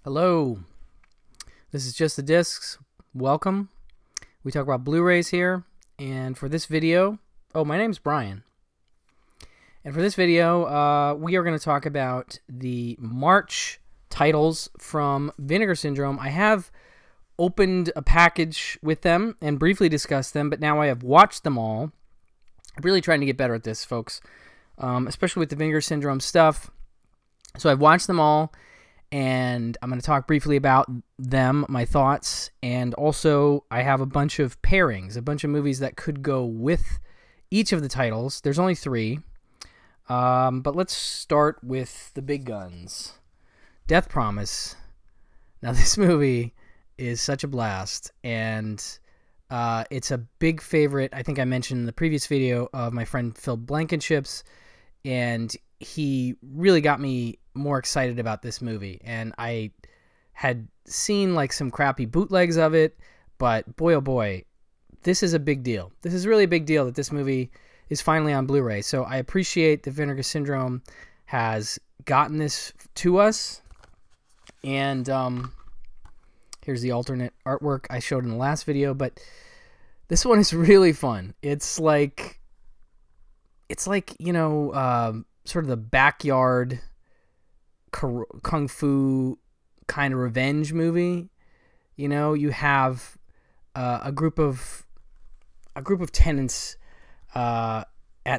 Hello, this is Just the Discs. Welcome. We talk about Blu-rays here, and for this video, my name's Brian. And for this video, we are going to talk about the March titles from Vinegar Syndrome. I have opened a package with them and briefly discussed them, but now I have watched them all. I'm really trying to get better at this, folks, especially with the Vinegar Syndrome stuff. So I've watched them all, and I'm going to talk briefly about them, my thoughts, and also I have a bunch of pairings, a bunch of movies that could go with each of the titles. There's only 3, but let's start with the big guns. Death Promise. Now, this movie is such a blast, and it's a big favorite. I think I mentioned in the previous video of my friend Phil Blankenship's, and he really got me more excited about this movie. And I had seen like some crappy bootlegs of it, but boy oh boy, this is a big deal. This is really a big deal that this movie is finally on Blu-ray. So I appreciate that Vinegar Syndrome has gotten this to us. And here's the alternate artwork I showed in the last video, but this one is really fun. It's like, you know, sort of the backyard kung fu kind of revenge movie. You know, you have a group of tenants at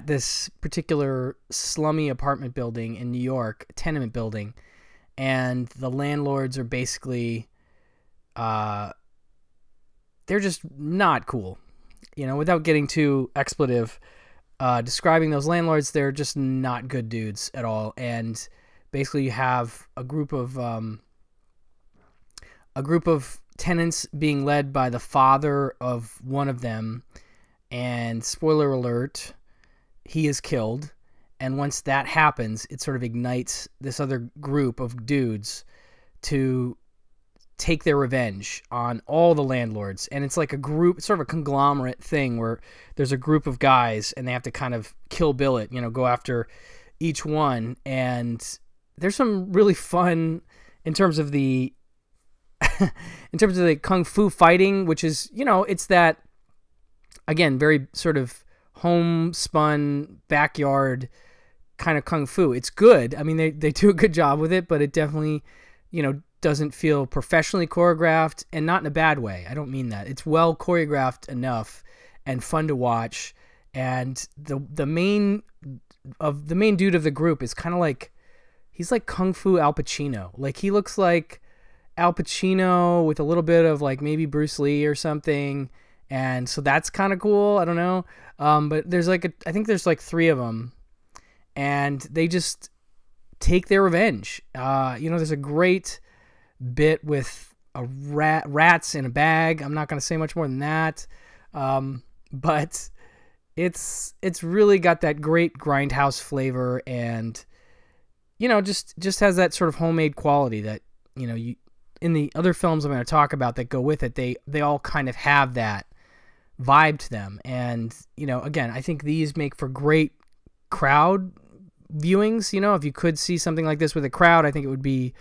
this particular slummy apartment building in New York, tenement building, and the landlords are basically they're just not cool. You know, without getting too expletive, describing those landlords, they're just not good dudes at all. And basically you have a group of tenants being led by the father of one of them, and spoiler alert, he is killed. And once that happens, it sort of ignites this other group of dudes to take their revenge on all the landlords. And it's like a group, sort of a conglomerate thing where there's a group of guys and they have to kind of Kill Bill it, you know, go after each one. And there's some really fun in terms of the kung fu fighting, which is, you know, it's that, again, very sort of homespun backyard kind of kung fu. It's good. I mean, they do a good job with it, but it definitely, you know, doesn't feel professionally choreographed, and not in a bad way. I don't mean that. It's well choreographed enough and fun to watch. And the main dude of the group is kind of like, he's like Kung Fu Al Pacino. Like, he looks like Al Pacino with a little bit of like maybe Bruce Lee or something. And so that's kind of cool. I don't know. But there's like I think there's like 3 of them, and they just take their revenge. You know, there's a great bit with a rats in a bag. I'm not going to say much more than that. But it's really got that great grindhouse flavor, and, you know, just has that sort of homemade quality that, you know, you in the other films I'm going to talk about that go with it, they all kind of have that vibe to them. And, you know, again, I think these make for great crowd viewings. You know, if you could see something like this with a crowd, I think it would be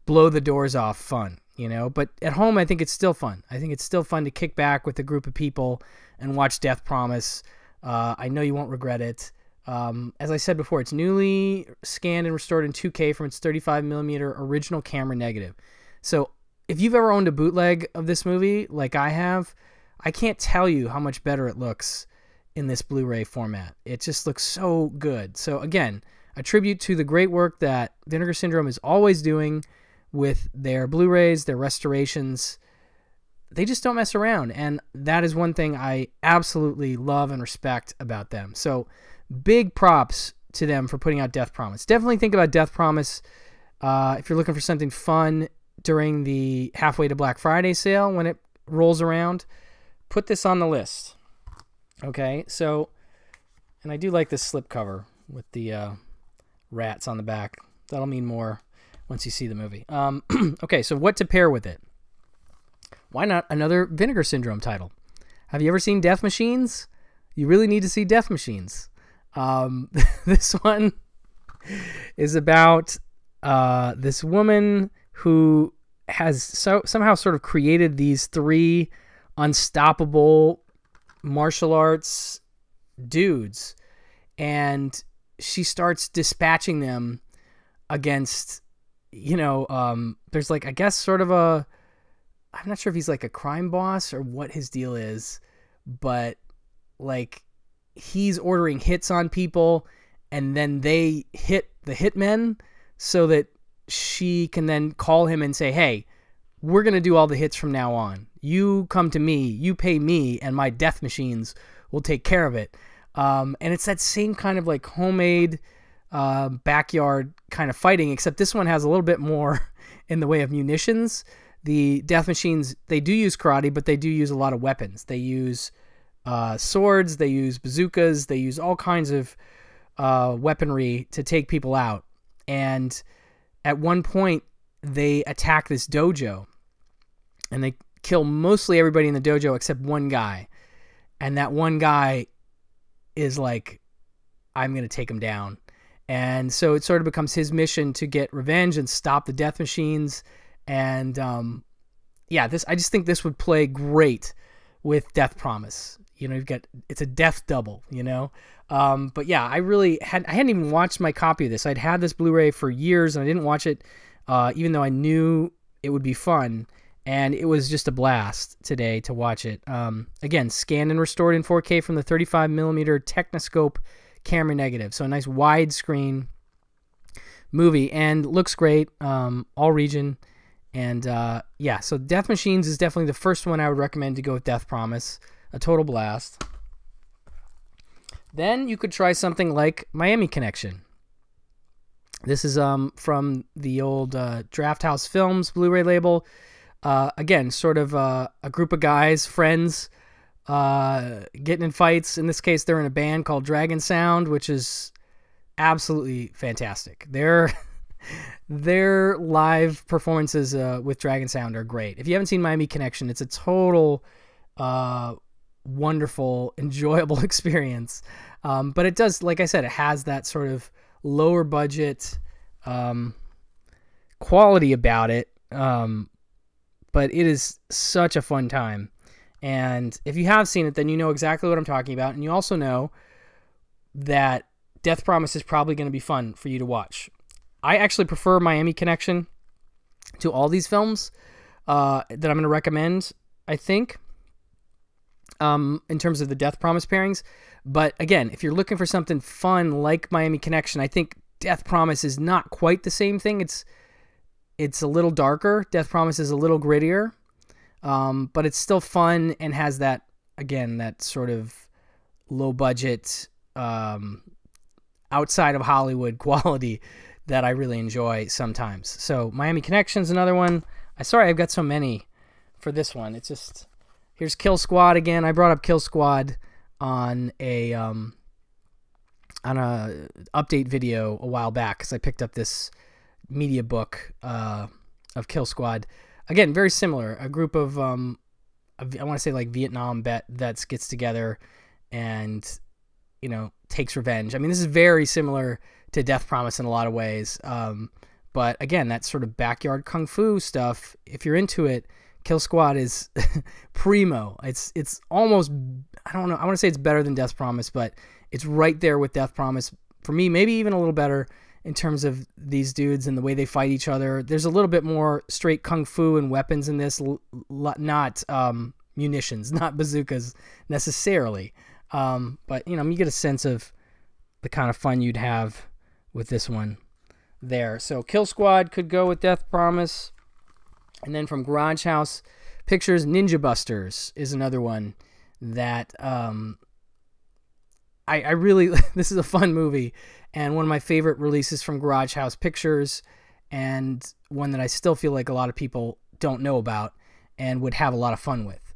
blow the doors off fun, you know. But at home, I think it's still fun. I think it's still fun to kick back with a group of people and watch Death Promise. I know you won't regret it. As I said before, it's newly scanned and restored in 2K from its 35mm original camera negative. So if you've ever owned a bootleg of this movie like I have, I can't tell you how much better it looks in this Blu-ray format. It just looks so good. So again, a tribute to the great work that Vinegar Syndrome is always doing with their Blu-rays, their restorations. They just don't mess around, and that is one thing I absolutely love and respect about them. So big props to them for putting out Death Promise. Definitely think about Death Promise if you're looking for something fun during the halfway to Black Friday sale when it rolls around. Put this on the list. Okay, so, and I do like this slipcover with the rats on the back. That'll mean more once you see the movie. Okay, so what to pair with it? Why not another Vinegar Syndrome title? Have you ever seen Death Machines? You really need to see Death Machines. This one is about this woman who has somehow sort of created these three unstoppable martial arts dudes, and she starts dispatching them against, there's like, I guess sort of I'm not sure if he's like a crime boss or what his deal is, but like he's ordering hits on people and then they hit the hitmen so that she can then call him and say, hey, we're going to do all the hits from now on. You come to me, you pay me, and my death machines will take care of it. And it's that same kind of like homemade backyard kind of fighting, except this one has a little bit more in the way of munitions. The death machines, they do use karate, but they do use a lot of weapons. They use swords, they use bazookas, they use all kinds of weaponry to take people out. And at one point, they attack this dojo, and they kill mostly everybody in the dojo except one guy. And that one guy is like, I'm going to take him down. And so it sort of becomes his mission to get revenge and stop the death machines. And I just think this would play great with Death Promise. It's a death double, but yeah, I hadn't even watched my copy of this. I'd had this Blu-ray for years and I didn't watch it, even though I knew it would be fun. And it was just a blast today to watch it. Again, scanned and restored in 4K from the 35mm Technoscope camera negative. So a nice widescreen movie, and looks great, all region. And so Death Machines is definitely the first one I would recommend to go with Death Promise. A total blast. Then you could try something like Miami Connection. This is from the old Draft House Films Blu-ray label. Again, sort of a group of guys, friends, getting in fights. In this case, they're in a band called Dragon Sound, which is absolutely fantastic. Their live performances with Dragon Sound are great. If you haven't seen Miami Connection, it's a total wonderful, enjoyable experience. But it does, like I said, it has that sort of lower budget quality about it. But it is such a fun time. And if you have seen it, then you know exactly what I'm talking about. And you also know that Death Promise is probably going to be fun for you to watch. I actually prefer Miami Connection to all these films that I'm going to recommend, I think, in terms of the Death Promise pairings. But again, if you're looking for something fun like Miami Connection, I think Death Promise is not quite the same thing. It's a little darker. Death Promise is a little grittier, but it's still fun and has that, again, that sort of low budget, outside of Hollywood quality that I really enjoy sometimes. So Miami Connection is another one. Sorry, I've got so many for this one. It's just, here's Kill Squad again. I brought up Kill Squad on a update video a while back because I picked up this media book of Kill Squad. Again, very similar. A group of I want to say like Vietnam vets gets together and takes revenge. I mean, this is very similar to Death Promise in a lot of ways. But again, that sort of backyard kung fu stuff, if you're into it, Kill Squad is primo. It's almost, I don't know, I want to say it's better than Death Promise, but it's right there with Death Promise. For me, maybe even a little better in terms of these dudes and the way they fight each other. There's a little bit more straight kung fu and weapons in this, not munitions, not bazookas necessarily. But, you get a sense of the kind of fun you'd have with this one there. So Kill Squad could go with Death Promise. And then from Garage House Pictures, Ninja Busters is another one that I really, this is a fun movie and one of my favorite releases from Garage House Pictures, and one that I still feel like a lot of people don't know about and would have a lot of fun with.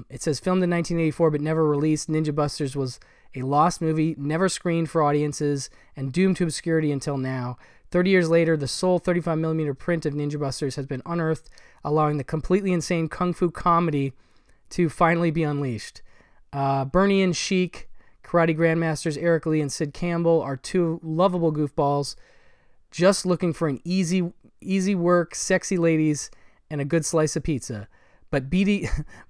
It says filmed in 1984 but never released. Ninja Busters was a lost movie, never screened for audiences, and doomed to obscurity until now. 30 years later, the sole 35mm print of Ninja Busters has been unearthed, allowing the completely insane kung fu comedy to finally be unleashed. Bernie and Sheik, karate grandmasters Eric Lee and Sid Campbell, are two lovable goofballs just looking for an easy work, sexy ladies, and a good slice of pizza. But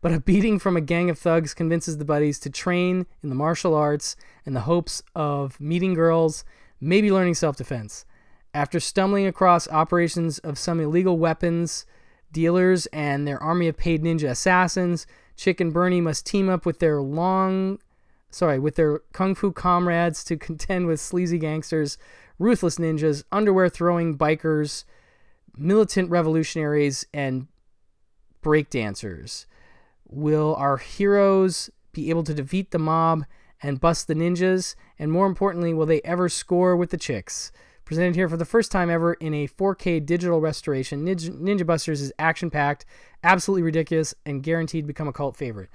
a beating from a gang of thugs convinces the buddies to train in the martial arts in the hopes of meeting girls, maybe learning self-defense. After stumbling across operations of some illegal weapons dealers and their army of paid ninja assassins, Chick and Bernie must team up with their kung fu comrades to contend with sleazy gangsters, ruthless ninjas, underwear-throwing bikers, militant revolutionaries, and breakdancers. Will our heroes be able to defeat the mob and bust the ninjas? And more importantly, will they ever score with the chicks? Presented here for the first time ever in a 4K digital restoration, Ninja Busters is action-packed, absolutely ridiculous, and guaranteed to become a cult favorite.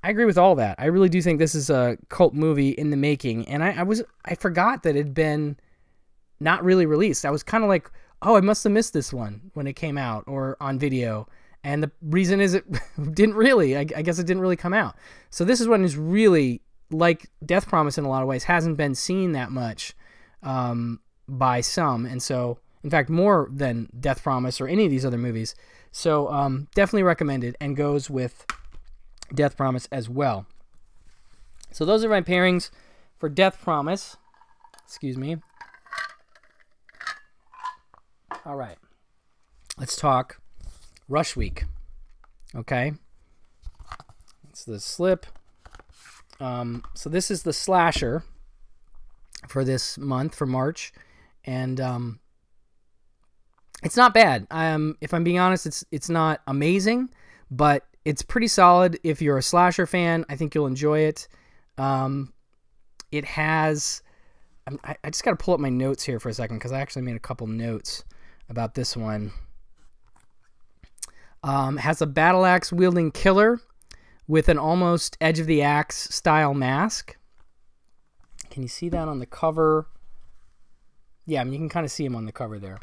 I agree with all that. I really do think this is a cult movie in the making, and I forgot that it had been not really released. I was kind of like, oh, I must have missed this one when it came out or on video. And the reason is it didn't really. I guess it didn't really come out. So this is one is really, like Death Promise in a lot of ways, hasn't been seen that much by some. And so, in fact, more than Death Promise or any of these other movies. So definitely recommended and goes with Death Promise as well. So those are my pairings for Death Promise. Excuse me. All right. Let's talk Rush Week. Okay. It's the slip. So this is the slasher for this month, for March. And it's not bad. If I'm being honest, it's not amazing, but it's pretty solid. If you're a slasher fan, I think you'll enjoy it. It has... I just got to pull up my notes here for a second because I actually made a couple notes about this one. Has a battle axe wielding killer with an almost edge of the axe style mask. Can you see that on the cover? Yeah, I mean, you can kind of see him on the cover there.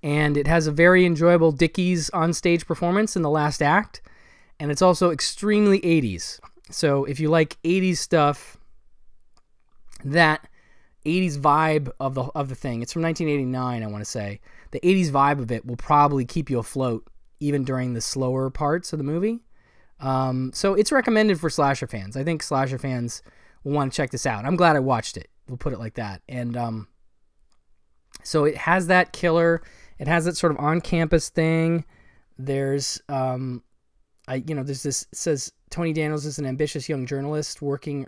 And it has a very enjoyable Dickies on-stage performance in the last act. And it's also extremely 80s. So if you like 80s stuff, that 80s vibe of the thing, it's from 1989, I want to say. The 80s vibe of it will probably keep you afloat even during the slower parts of the movie. So it's recommended for slasher fans. I think slasher fans will want to check this out. I'm glad I watched it. We'll put it like that. And so it has that killer. It has that sort of on-campus thing. There's, there's this, it says Tony Daniels is an ambitious young journalist working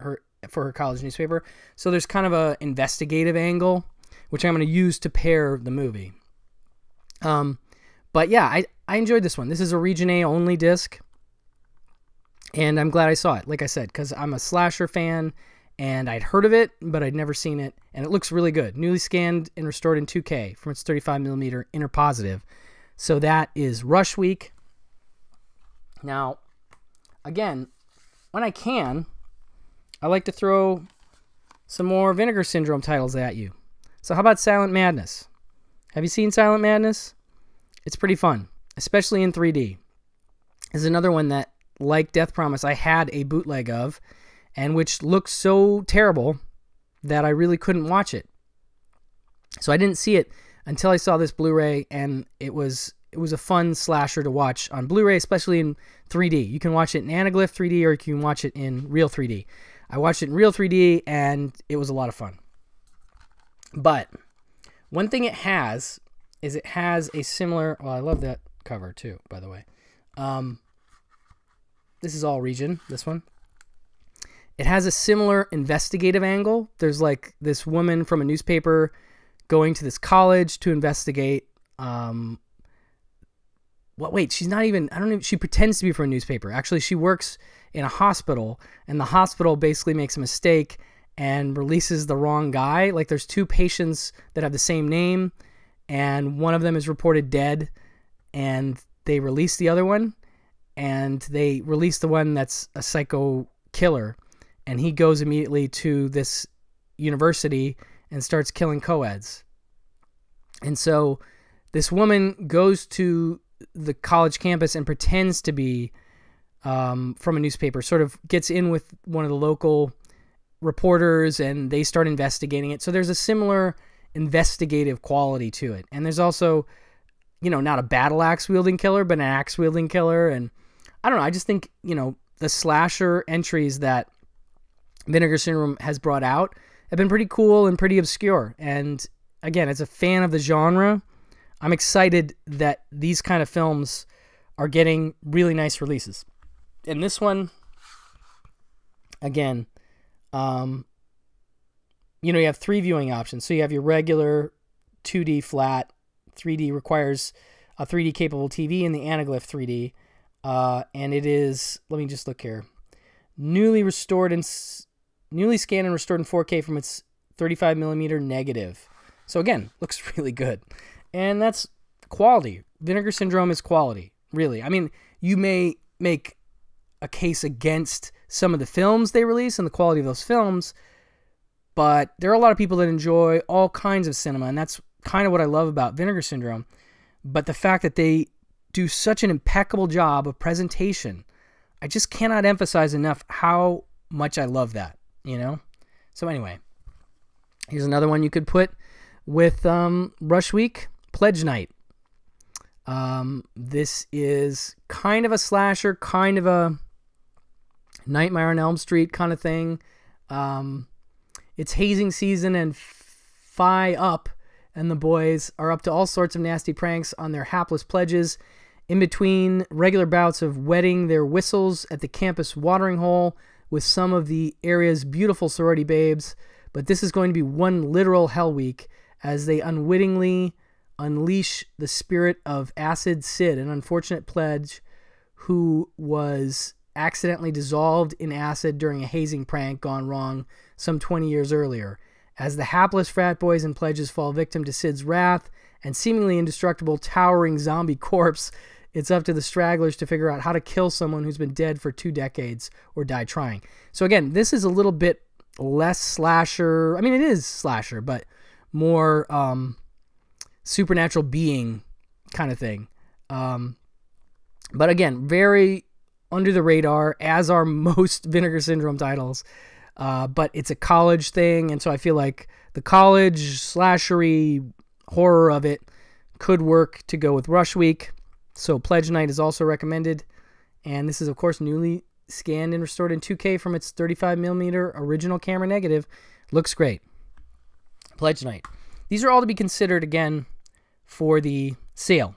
for her college newspaper. So there's kind of a investigative angle, which I'm going to use to pair the movie. But yeah, I enjoyed this one. This is a Region A only disc. And I'm glad I saw it, like I said, because I'm a slasher fan, and I'd heard of it, but I'd never seen it, and it looks really good. Newly scanned and restored in 2K from its 35mm interpositive. So that is Rush Week. Now, again, when I can, I like to throw some more Vinegar Syndrome titles at you. So how about Silent Madness? Have you seen Silent Madness? It's pretty fun, especially in 3D. This is another one that, like Death Promise, I had a bootleg of, and which looked so terrible that I really couldn't watch it. So I didn't see it until I saw this Blu-ray, and it was a fun slasher to watch on Blu-ray, especially in 3D. You can watch it in Anaglyph 3D, or you can watch it in real 3D. I watched it in real 3D, and it was a lot of fun. But one thing it has is it has a similar... Well, I love that cover, too, by the way. This is all Region, this one. It has a similar investigative angle. There's like this woman from a newspaper going to this college to investigate. Wait, she's not even, I don't know, she pretends to be from a newspaper. Actually, she works in a hospital, and the hospital basically makes a mistake and releases the wrong guy. Like there's two patients that have the same name, and one of them is reported dead, and they release the other one, and they release the one that's a psycho killer. And he goes immediately to this university and starts killing co-eds. And so this woman goes to the college campus and pretends to be from a newspaper, sort of gets in with one of the local reporters, and they start investigating it. So there's a similar investigative quality to it. And there's also, you know, not a battle axe wielding killer, but an axe wielding killer. And I don't know. I just think, you know, the slasher entries that Vinegar Syndrome has brought out have been pretty cool and pretty obscure. And again, as a fan of the genre, I'm excited that these kind of films are getting really nice releases. And this one, again, you know, you have 3 viewing options. So you have your regular 2D flat. 3D requires a 3D capable TV and the Anaglyph 3D. And it is, let me just look here, newly scanned and restored in 4K from its 35mm negative. So again, looks really good. And that's quality. Vinegar Syndrome is quality, really. I mean, you may make a case against some of the films they release and the quality of those films, but there are a lot of people that enjoy all kinds of cinema, and that's kind of what I love about Vinegar Syndrome. But the fact that they do such an impeccable job of presentation, I just cannot emphasize enough how much I love that, you know? So anyway, here's another one you could put with Rush Week, Pledge Night. This is kind of a slasher, kind of a Nightmare on Elm Street kind of thing. It's hazing season and Phi Up and the boys are up to all sorts of nasty pranks on their hapless pledges in between regular bouts of wetting their whistles at the campus watering hole with some of the area's beautiful sorority babes. But this is going to be one literal hell week as they unwittingly unleash the spirit of Acid Sid, an unfortunate pledge who was accidentally dissolved in acid during a hazing prank gone wrong some 20 years earlier. As the hapless frat boys and pledges fall victim to Sid's wrath and seemingly indestructible towering zombie corpse, it's up to the stragglers to figure out how to kill someone who's been dead for 2 decades or die trying. So again, this is a little bit less slasher. I mean, it is slasher, but more supernatural being kind of thing. But again, very under the radar, as are most Vinegar Syndrome titles. But it's a college thing, and so I feel like the college slashery horror of it could work to go with Rush Week. So Pledge Night is also recommended. And this is, of course, newly scanned and restored in 2K from its 35mm original camera negative. Looks great. Pledge Night. These are all to be considered, again, for the sale,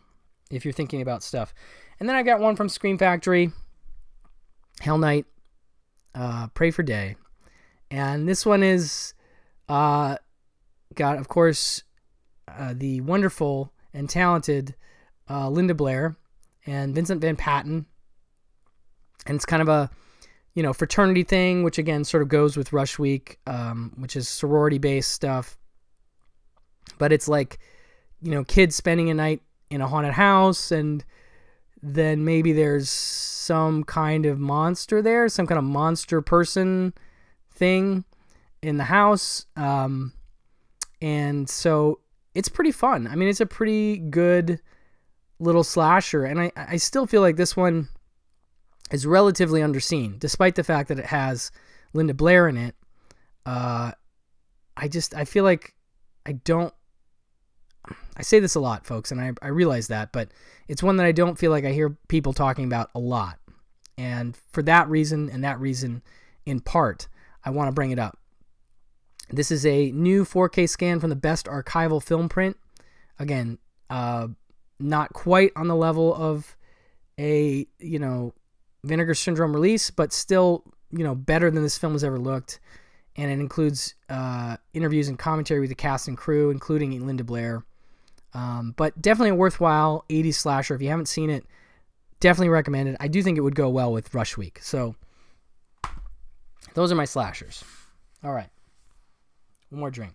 if you're thinking about stuff. And then I got one from Scream Factory, Hell Night, Pray for Day. And this one is got, of course, the wonderful and talented Linda Blair and Vincent Van Patten. And it's kind of a, you know, fraternity thing, which again sort of goes with Rush Week, which is sorority-based stuff. But it's like, you know, kids spending a night in a haunted house, and then maybe there's some kind of monster there, some kind of monster person thing in the house. And so it's pretty fun. I mean, it's a pretty good little slasher, and I still feel like this one is relatively underseen, despite the fact that it has Linda Blair in it. I feel like I say this a lot, folks, and I realize that, but it's one that I don't feel like I hear people talking about a lot. And for that reason, and that reason in part, I want to bring it up. This is a new 4K scan from the best archival film print. Again, not quite on the level of a, you know, Vinegar Syndrome release, but still, you know, better than this film has ever looked. And it includes interviews and commentary with the cast and crew, including Linda Blair. But definitely a worthwhile 80s slasher. If you haven't seen it, definitely recommend it. I do think it would go well with Rush Week. So those are my slashers. All right. One more drink.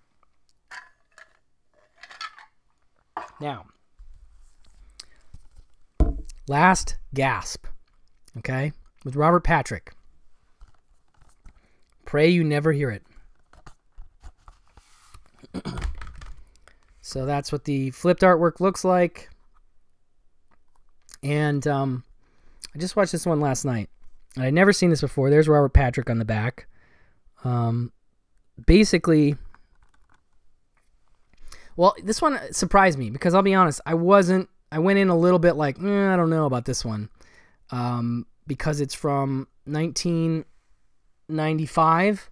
Now, Last Gasp. Okay? With Robert Patrick. Pray you never hear it. So that's what the flipped artwork looks like. And I just watched this one last night. I'd never seen this before. There's Robert Patrick on the back. Basically, well, this one surprised me because I'll be honest, I wasn't I went in a little bit like, I don't know about this one, because it's from 1995,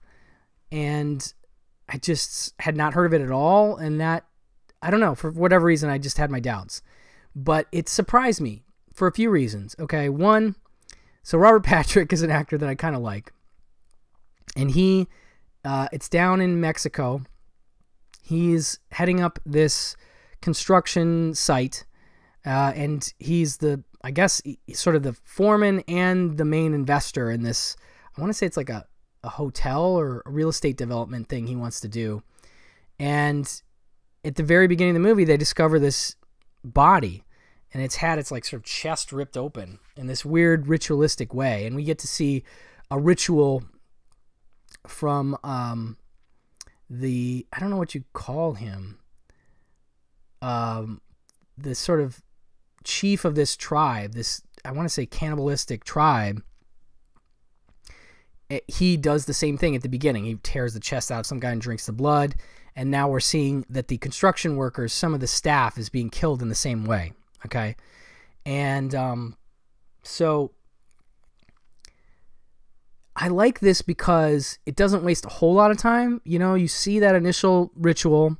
and I just had not heard of it at all, and that, I don't know, for whatever reason, I just had my doubts. But it surprised me for a few reasons. Okay, one, so Robert Patrick is an actor that I kind of like, and he, it's down in Mexico. He's heading up this construction site, and he's I guess, sort of the foreman and the main investor in this. I want to say it's like a hotel or a real estate development thing he wants to do. And at the very beginning of the movie, they discover this body, and it's had its like sort of chest ripped open in this weird ritualistic way. And we get to see a ritual from I don't know what you call him, the sort of chief of this tribe, this, I want to say, cannibalistic tribe. He does the same thing at the beginning. He tears the chest out of some guy and drinks the blood. And now we're seeing that the construction workers, some of the staff, is being killed in the same way. Okay. And so I like this because it doesn't waste a whole lot of time. You know, you see that initial ritual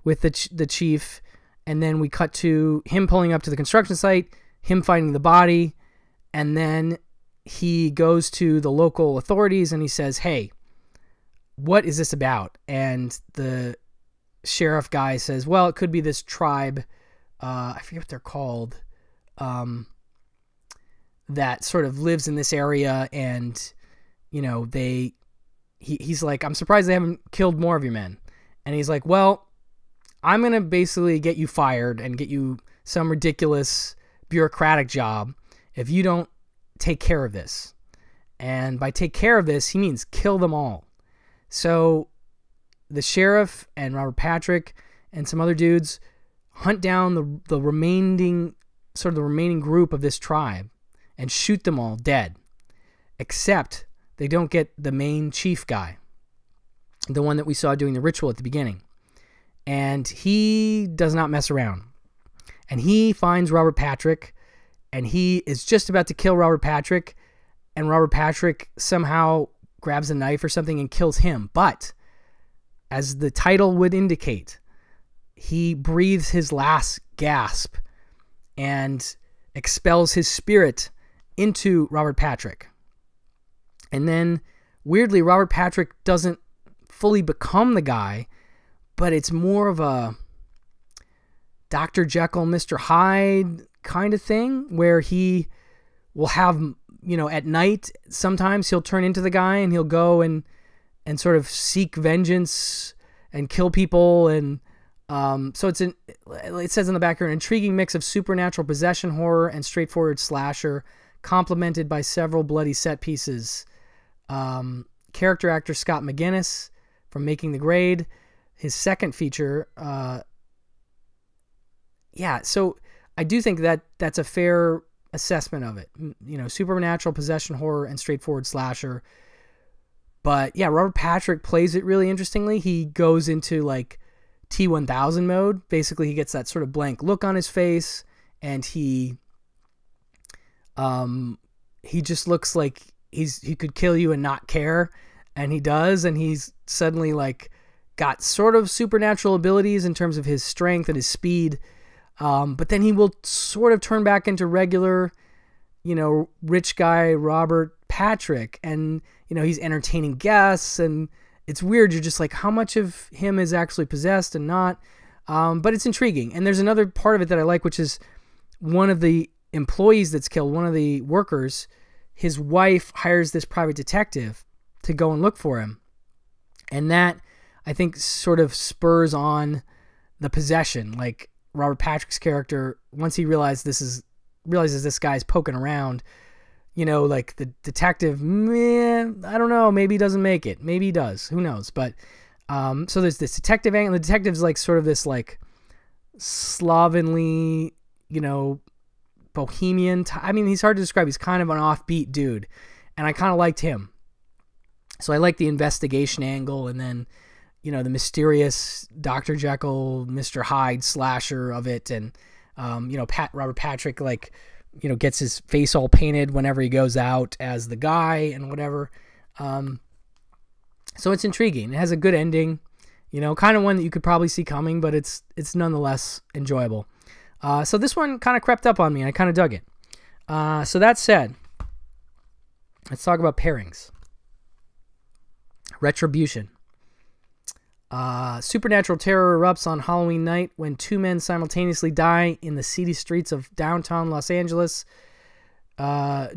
with the chief, and then we cut to him pulling up to the construction site, him finding the body, and then he goes to the local authorities and he says, hey, what is this about? And the sheriff guy says, well, it could be this tribe, I forget what they're called, that sort of lives in this area, and, you know, he's like, I'm surprised they haven't killed more of your men. And he's like, well, I'm going to basically get you fired and get you some ridiculous bureaucratic job if you don't take care of this. And by take care of this, he means kill them all. So the sheriff and Robert Patrick and some other dudes hunt down the remaining group of this tribe and shoot them all dead. Except they don't get the main chief guy, the one that we saw doing the ritual at the beginning. And he does not mess around. And he finds Robert Patrick, and he is just about to kill Robert Patrick, and Robert Patrick somehow grabs a knife or something and kills him. But as the title would indicate, he breathes his last gasp and expels his spirit into Robert Patrick. And then, weirdly, Robert Patrick doesn't fully become the guy, but it's more of a Dr. Jekyll, Mr. Hyde kind of thing, where he will have, you know, at night, sometimes he'll turn into the guy and he'll go and sort of seek vengeance and kill people. And so it says in the back here, an intriguing mix of supernatural possession horror and straightforward slasher, complemented by several bloody set pieces. Character actor Scott McGinnis from Making the Grade, his second feature. So I do think that that's a fair assessment of it. You know, supernatural possession horror and straightforward slasher. But yeah, Robert Patrick plays it really interestingly. He goes into like T-1000 mode. Basically, he gets that sort of blank look on his face, and he just looks like he could kill you and not care, and he does, and he's suddenly like got sort of supernatural abilities in terms of his strength and his speed, but then he will sort of turn back into regular, you know, rich guy Robert Patrick, and you know, he's entertaining guests, and it's weird. You're just like, how much of him is actually possessed and not? But it's intriguing. And there's another part of it that I like, which is one of the employees that's killed, one of the workers, his wife hires this private detective to go and look for him. And that, I think, sort of spurs on the possession. Like Robert Patrick's character, once he realizes this guy's poking around, you know, like the detective, I don't know, maybe he doesn't make it. Maybe he does. Who knows? But so there's this detective angle. The detective's like sort of this like slovenly, you know, bohemian. I mean, he's hard to describe. He's kind of an offbeat dude, and I kind of liked him. So I like the investigation angle, and then, you know, the mysterious Dr. Jekyll, Mr. Hyde slasher of it, and Robert Patrick, like, gets his face all painted whenever he goes out as the guy and whatever. So it's intriguing. It has a good ending, kind of one that you could probably see coming, but it's nonetheless enjoyable. So this one kind of crept up on me, and I kind of dug it. So that said, let's talk about Pairings. Retribution. Supernatural terror erupts on Halloween night when two men simultaneously die in the seedy streets of downtown Los Angeles.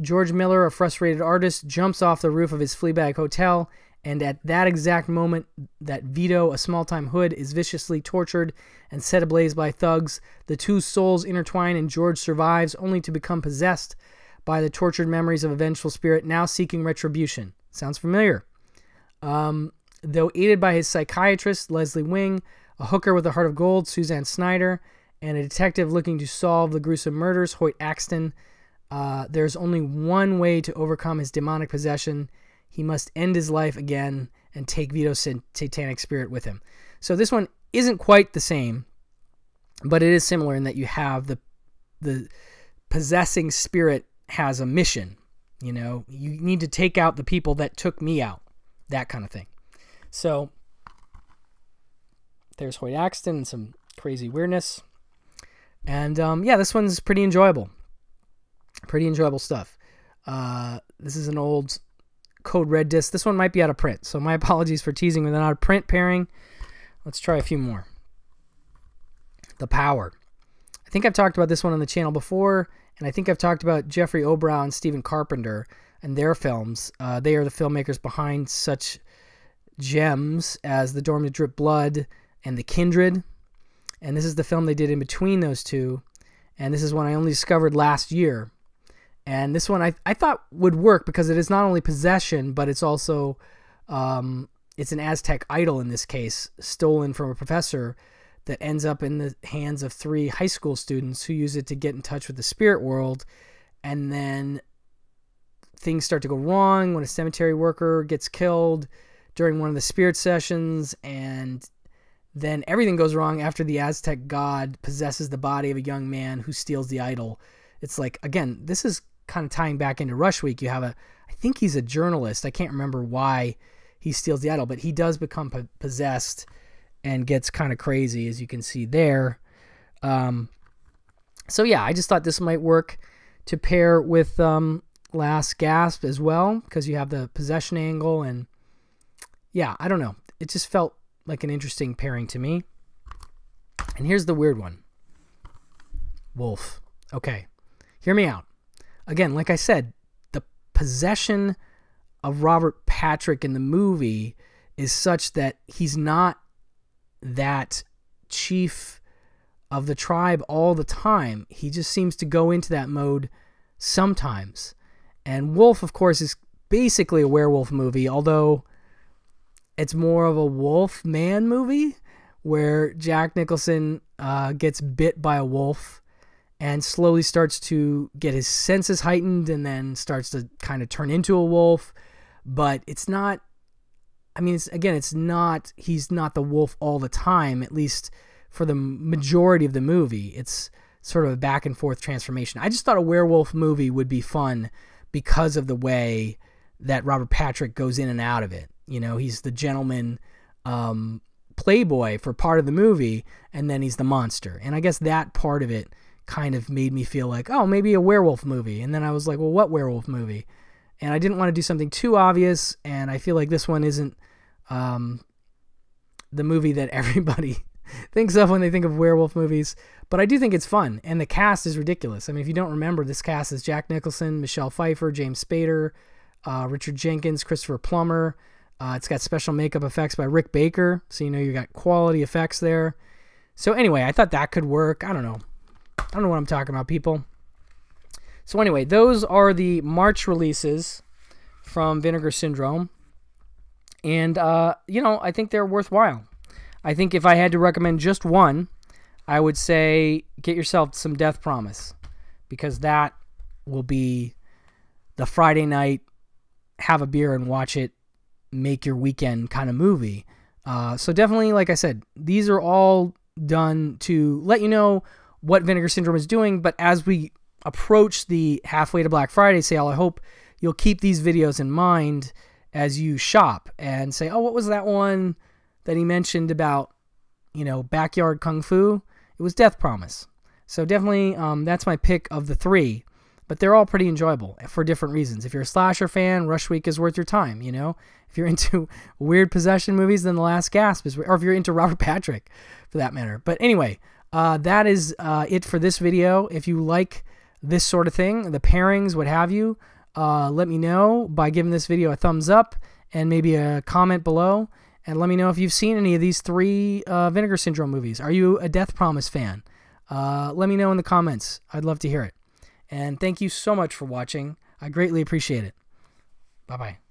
George Miller, a frustrated artist, jumps off the roof of his Fleabag hotel, and at that exact moment that Vito, a small-time hood, is viciously tortured and set ablaze by thugs, the two souls intertwine and George survives, only to become possessed by the tortured memories of a vengeful spirit now seeking retribution. Sounds familiar. Though aided by his psychiatrist, Leslie Wing, a hooker with a heart of gold, Suzanne Snyder, and a detective looking to solve the gruesome murders, Hoyt Axton, there's only one way to overcome his demonic possession. He must end his life again and take Vito's satanic spirit with him. So this one isn't quite the same, but it is similar in that you have the possessing spirit has a mission. You need to take out the people that took me out, that kind of thing. So there's Hoyt Axton and some crazy weirdness. And this one's pretty enjoyable. Pretty enjoyable stuff. This is an old Code Red disc. This one might be out of print, so my apologies for teasing with an out of print pairing. Let's try a few more. The Power. I think I've talked about this one on the channel before, and I think I've talked about Jeffrey Obrow and Stephen Carpenter and their films. They are the filmmakers behind such gems as The Dorm to Drip Blood and The Kindred. And this is the film they did in between those two. And this is one I only discovered last year. And this one I thought would work because it is not only possession, but it's also, it's an Aztec idol in this case, stolen from a professor that ends up in the hands of 3 high school students who use it to get in touch with the spirit world. And then things start to go wrong when a cemetery worker gets killed during one of the spirit sessions, and then everything goes wrong after the Aztec god possesses the body of a young man who steals the idol. It's like, again, this is kind of tying back into Rush Week. You have I think he's a journalist. I can't remember why he steals the idol, but he does become possessed and gets kind of crazy, as you can see there. So yeah, I just thought this might work to pair with Last Gasp as well, because you have the possession angle, and yeah, I don't know. It just felt like an interesting pairing to me. And here's the weird one. Wolf. Okay, hear me out. Again, like I said, the possession of Robert Patrick in the movie is such that he's not that chief of the tribe all the time. He just seems to go into that mode sometimes. And Wolf, of course, is basically a werewolf movie, although it's more of a wolf man movie where Jack Nicholson gets bit by a wolf and slowly starts to get his senses heightened and then starts to kind of turn into a wolf. But it's not, I mean, it's not, he's not the wolf all the time, at least for the majority of the movie. It's sort of a back and forth transformation. I just thought a werewolf movie would be fun because of the way that Robert Patrick goes in and out of it. He's the gentleman playboy for part of the movie, and then he's the monster. And I guess that part of it kind of made me feel like, oh, maybe a werewolf movie. And then I was like, well, what werewolf movie? And I didn't want to do something too obvious, and I feel like this one isn't the movie that everybody thinks of when they think of werewolf movies. But I do think it's fun, and the cast is ridiculous. I mean, if you don't remember, this cast is Jack Nicholson, Michelle Pfeiffer, James Spader, Richard Jenkins, Christopher Plummer. It's got special makeup effects by Rick Baker, so you got quality effects there. So anyway, I thought that could work. I don't know what I'm talking about, people. So anyway, those are the March releases from Vinegar Syndrome. And, I think they're worthwhile. I think if I had to recommend just one, I would say get yourself some Death Promise, because that will be the Friday night, have a beer and watch it, make your weekend kind of movie. So definitely, like I said, these are all done to let you know what Vinegar Syndrome is doing. But as we approach the halfway to Black Friday sale, I hope you'll keep these videos in mind as you shop and say, oh, what was that one that he mentioned about, you know, backyard kung fu? It was Death Promise. So definitely that's my pick of the 3. But they're all pretty enjoyable for different reasons. If you're a slasher fan, Rush Week is worth your time, you know? If you're into weird possession movies, then The Last Gasp is, or if you're into Robert Patrick, for that matter. But anyway, that is it for this video. If you like this sort of thing, the pairings, what have you, let me know by giving this video a thumbs up and maybe a comment below. And let me know if you've seen any of these 3 Vinegar Syndrome movies. Are you a Death Promise fan? Let me know in the comments. I'd love to hear it. And thank you so much for watching. I greatly appreciate it. Bye-bye.